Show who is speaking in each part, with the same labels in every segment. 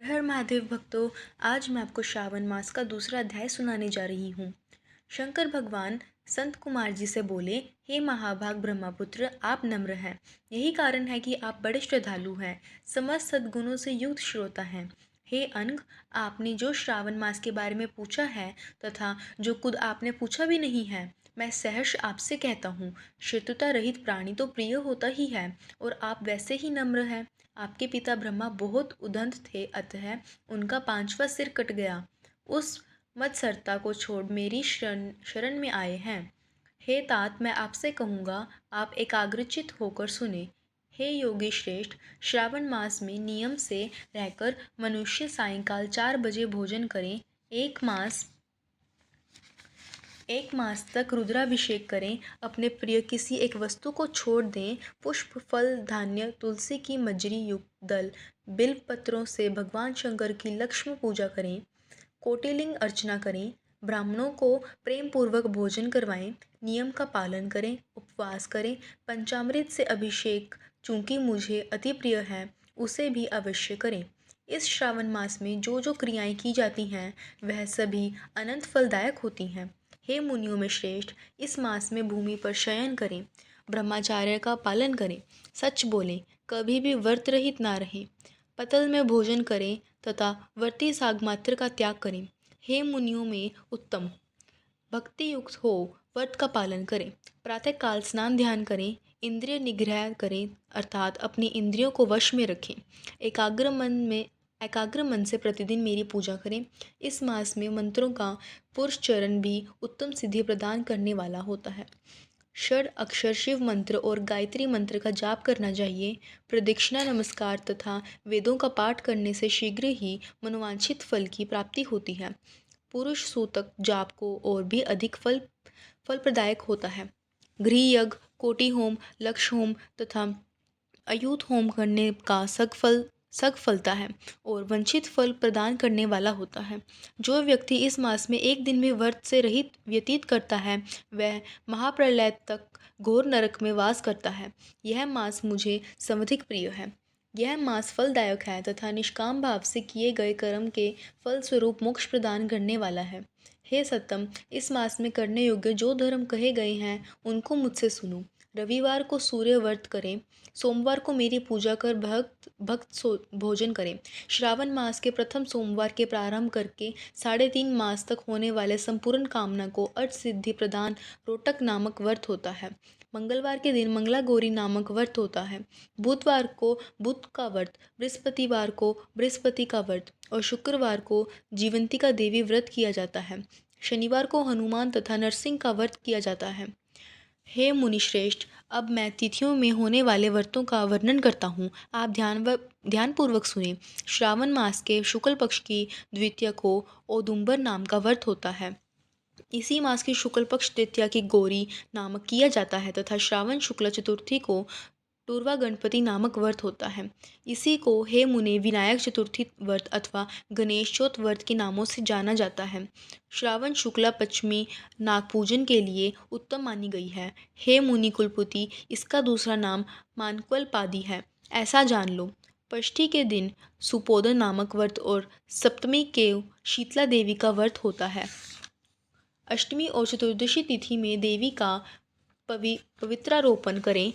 Speaker 1: हर महादेव भक्तों, आज मैं आपको श्रावण मास का दूसरा अध्याय सुनाने जा रही हूँ। शंकर भगवान संत कुमार जी से बोले, हे महाभाग ब्रह्मपुत्र, आप नम्र हैं। यही कारण है कि आप बड़े श्रद्धालु हैं, समस्त सद्गुणों से युक्त श्रोता हैं। हे अनग, आपने जो श्रावण मास के बारे में पूछा है तथा जो खुद आपने पूछा भी नहीं है, मैं सहर्ष आपसे कहता हूँ। शत्रुता रहित प्राणी तो प्रिय होता ही है, और आप वैसे ही नम्र हैं। आपके पिता ब्रह्मा बहुत उदंत थे, अतः उनका पांचवा सिर कट गया। उस मत्सरता को छोड़ मेरी शरण शरण में आए हैं। हे तात, मैं आपसे कहूँगा, आप एकाग्रचित होकर सुने। हे योगी श्रेष्ठ, श्रावण मास में नियम से रहकर मनुष्य सायंकाल 4 बजे भोजन करें। एक मास तक रुद्राभिषेक करें। अपने प्रिय किसी एक वस्तु को छोड़ दें। पुष्प, फल, धान्य, तुलसी की मजरी युक्त दल, बिल्व पत्रों से भगवान शंकर की लक्ष्म पूजा करें। कोटिलिंग अर्चना करें। ब्राह्मणों को प्रेम पूर्वक भोजन करवाएं। नियम का पालन करें, उपवास करें। पंचामृत से अभिषेक, चूंकि मुझे अति प्रिय है, उसे भी अवश्य करें। इस श्रावण मास में जो जो क्रियाएं की जाती हैं, वह सभी अनंत फलदायक होती हैं। हे मुनियों में श्रेष्ठ, इस मास में भूमि पर शयन करें, ब्रह्मचार्य का पालन करें, सच बोलें, कभी भी व्रत रहित ना रहें, पतल में भोजन करें तथा वर्ती साग मात्र का त्याग करें। हे मुनियों में उत्तम, भक्ति युक्त हो, व्रत का पालन करें, प्रातः काल स्नान ध्यान करें, इंद्रिय निग्रह करें, अर्थात अपनी इंद्रियों को वश में रखें। एकाग्र मन से प्रतिदिन मेरी पूजा करें। इस मास में मंत्रों का पुरुष चरण भी उत्तम सिद्धि प्रदान करने वाला होता है। षड अक्षर शिव मंत्र और गायत्री मंत्र का जाप करना चाहिए। प्रदक्षिणा, नमस्कार तथा वेदों का पाठ करने से शीघ्र ही मनोवांछित फल की प्राप्ति होती है। पुरुष सूतक जाप को और भी अधिक फलप्रदायक होता है। गृह यज्ञ, कोटि होम, लक्ष्य होम तथा अयूत होम करने का सग फलता है और वंचित फल प्रदान करने वाला होता है। जो व्यक्ति इस मास में एक दिन भी व्रत से रहित व्यतीत करता है, वह महाप्रलय तक घोर नरक में वास करता है। यह मास मुझे समधिक प्रिय है। यह मास फलदायक है तथा निष्काम भाव से किए गए कर्म के फलस्वरूप मोक्ष प्रदान करने वाला है। हे सत्तम, इस मास में करने योग्य जो धर्म कहे गए हैं, उनको मुझसे सुनो। रविवार को सूर्य व्रत करें। सोमवार को मेरी पूजा कर भक्त भक्त भोजन करें। श्रावण मास के प्रथम सोमवार के प्रारंभ करके 3.5 मास तक होने वाले संपूर्ण कामना को अर्थ सिद्धि प्रदान रोटक नामक व्रत होता है। मंगलवार के दिन मंगला गौरी नामक व्रत होता है। बुधवार को बुध का व्रत, बृहस्पतिवार को बृहस्पति का व्रत और शुक्रवार को जीवंतिका देवी व्रत किया जाता है। शनिवार को हनुमान तथा नरसिंह का व्रत किया जाता है। हे मुनिश्रेष्ठ, अब मैं तिथियों में होने वाले व्रतों का वर्णन करता हूँ। आप ध्यानपूर्वक सुने। श्रावण मास के शुक्ल पक्ष की द्वितीया को औदुंबर नाम का व्रत होता है। इसी मास की शुक्ल पक्ष तृतीया की गौरी नामक किया जाता है तथा श्रावण शुक्ल चतुर्थी को टूरवा गणपति नामक व्रत होता है। इसी को हे मुने विनायक चतुर्थी व्रत अथवा गणेश चौथ व्रत के नामों से जाना जाता है। श्रावण शुक्ला पंचमी नागपूजन के लिए उत्तम मानी गई है। हे मुनि कुलपुति, इसका दूसरा नाम मानक्वलपादी है, ऐसा जान लो। षष्ठी के दिन सुपोदन नामक व्रत और सप्तमी के शीतला देवी का व्रत होता है। अष्टमी और चतुर्दशी तिथि में देवी का पवित्रारोपण करें।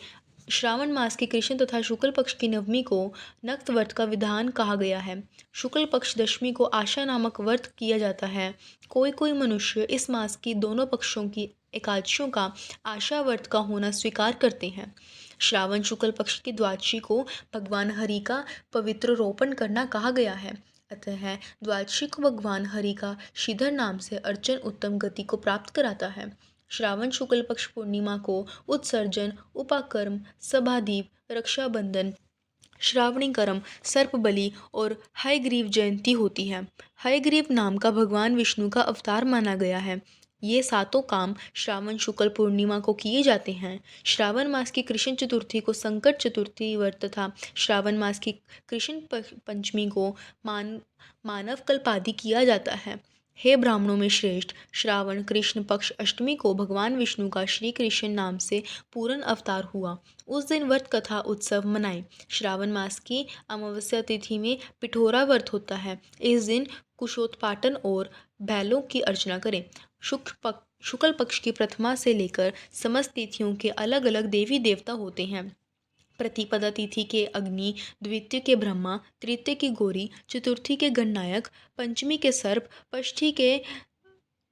Speaker 1: श्रावण मास के कृष्ण तथा शुक्ल पक्ष की नवमी को नक्त व्रत का विधान कहा गया है। शुक्ल पक्ष दशमी को आशा नामक व्रत किया जाता है। कोई कोई मनुष्य इस मास की दोनों पक्षों की एकादशियों का आशा व्रत का होना स्वीकार करते हैं। श्रावण शुक्ल पक्ष की द्वादशी को भगवान हरि का पवित्र रोपण करना कहा गया है। अतः द्वादशी को भगवान हरि का श्रीधर नाम से अर्चन उत्तम गति को प्राप्त कराता है। श्रावण शुक्ल पक्ष पूर्णिमा को उत्सर्जन, उपाकर्म, सभादीप, रक्षाबंधन, श्रावणी कर्म, सर्प बलि और हयग्रीव जयंती होती है। हयग्रीव नाम का भगवान विष्णु का अवतार माना गया है। ये सातों काम श्रावण शुक्ल पूर्णिमा को किए जाते हैं। श्रावण मास की कृष्ण चतुर्थी को संकट चतुर्थी व्रत तथा श्रावण मास की कृष्ण पंचमी को मानव कल्पादि किया जाता है। हे ब्राह्मणों में श्रेष्ठ, श्रावण कृष्ण पक्ष अष्टमी को भगवान विष्णु का श्री कृष्ण नाम से पूर्ण अवतार हुआ। उस दिन व्रत कथा उत्सव मनाएं। श्रावण मास की अमावस्या तिथि में पिठोरा व्रत होता है। इस दिन कुशोत्पाटन और बैलों की अर्चना करें। शुक्ल पक्ष की प्रथमा से लेकर समस्त तिथियों के अलग अलग देवी देवता होते हैं। प्रतिपदा तिथि के अग्नि, द्वितीय के ब्रह्मा, तृतीय की गौरी, चतुर्थी के गणनायक, पंचमी के सर्प, षष्ठी के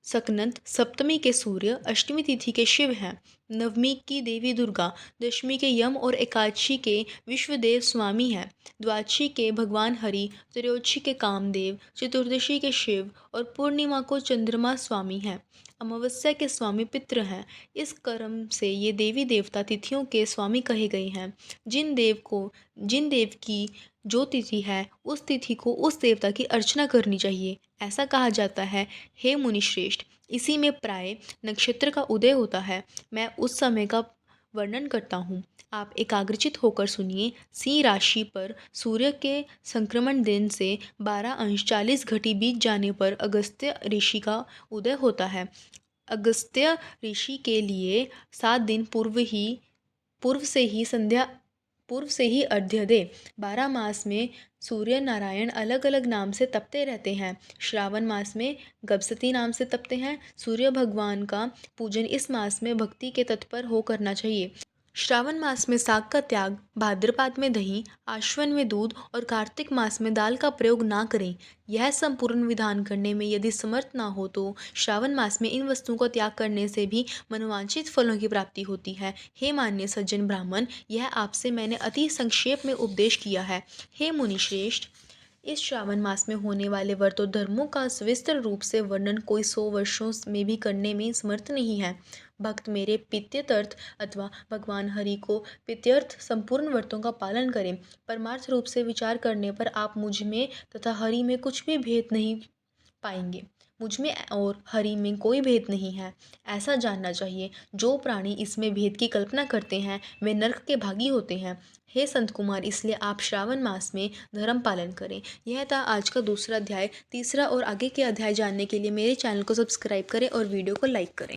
Speaker 1: सकनंत, सप्तमी के सूर्य, अष्टमी तिथि के शिव हैं। नवमी की देवी दुर्गा, दशमी के यम और एकादशी के विश्वदेव स्वामी हैं। द्वादशी के भगवान हरि, त्रयोदशी के कामदेव, चतुर्दशी के शिव और पूर्णिमा को चंद्रमा स्वामी हैं। अमावस्या के स्वामी पितृ हैं। इस क्रम से ये देवी देवता तिथियों के स्वामी कहे गए हैं। जिन देव की जो तिथि है उस तिथि को उस देवता की अर्चना करनी चाहिए, ऐसा कहा जाता है। हे मुनिश्रेष्ठ, इसी में प्राय नक्षत्र का उदय होता है। मैं उस समय का वर्णन करता हूँ, आप एकाग्रचित होकर सुनिए। सिंह राशि पर सूर्य के संक्रमण दिन से 12 अंश 40 घटी बीत जाने पर अगस्त्य ऋषि का उदय होता है। अगस्त्य ऋषि के लिए 7 दिन पूर्व से ही अर्घ्य दे। 12 मास में सूर्य नारायण अलग अलग नाम से तपते रहते हैं। श्रावण मास में गभसती नाम से तपते हैं। सूर्य भगवान का पूजन इस मास में भक्ति के तत्पर हो करना चाहिए। श्रावण मास में साग का त्याग, भाद्रपद में दही, आश्विन में दूध और कार्तिक मास में दाल का प्रयोग ना करें। यह संपूर्ण विधान करने में यदि समर्थ ना हो तो श्रावण मास में इन वस्तुओं का त्याग करने से भी मनोवांछित फलों की प्राप्ति होती है। हे मान्य सज्जन ब्राह्मण, यह आपसे मैंने अति संक्षेप में उपदेश किया है। हे मुनिश्रेष्ठ, इस श्रावण मास में होने वाले व्रत और धर्मों का सविस्तर रूप से वर्णन कोई 100 वर्षों में भी करने में समर्थ नहीं है। भक्त मेरे पित्यर्थ अथवा भगवान हरि को पित्यर्थ संपूर्ण व्रतों का पालन करें। परमार्थ रूप से विचार करने पर आप मुझ में तथा हरि में कुछ भी भेद नहीं पाएंगे। मुझ में और हरि में कोई भेद नहीं है, ऐसा जानना चाहिए। जो प्राणी इसमें भेद की कल्पना करते हैं वे नरक के भागी होते हैं। हे संत कुमार, इसलिए आप श्रावण मास में धर्म पालन करें। यह था आज का दूसरा अध्याय। तीसरा और आगे के अध्याय जानने के लिए मेरे चैनल को सब्सक्राइब करें और वीडियो को लाइक करें।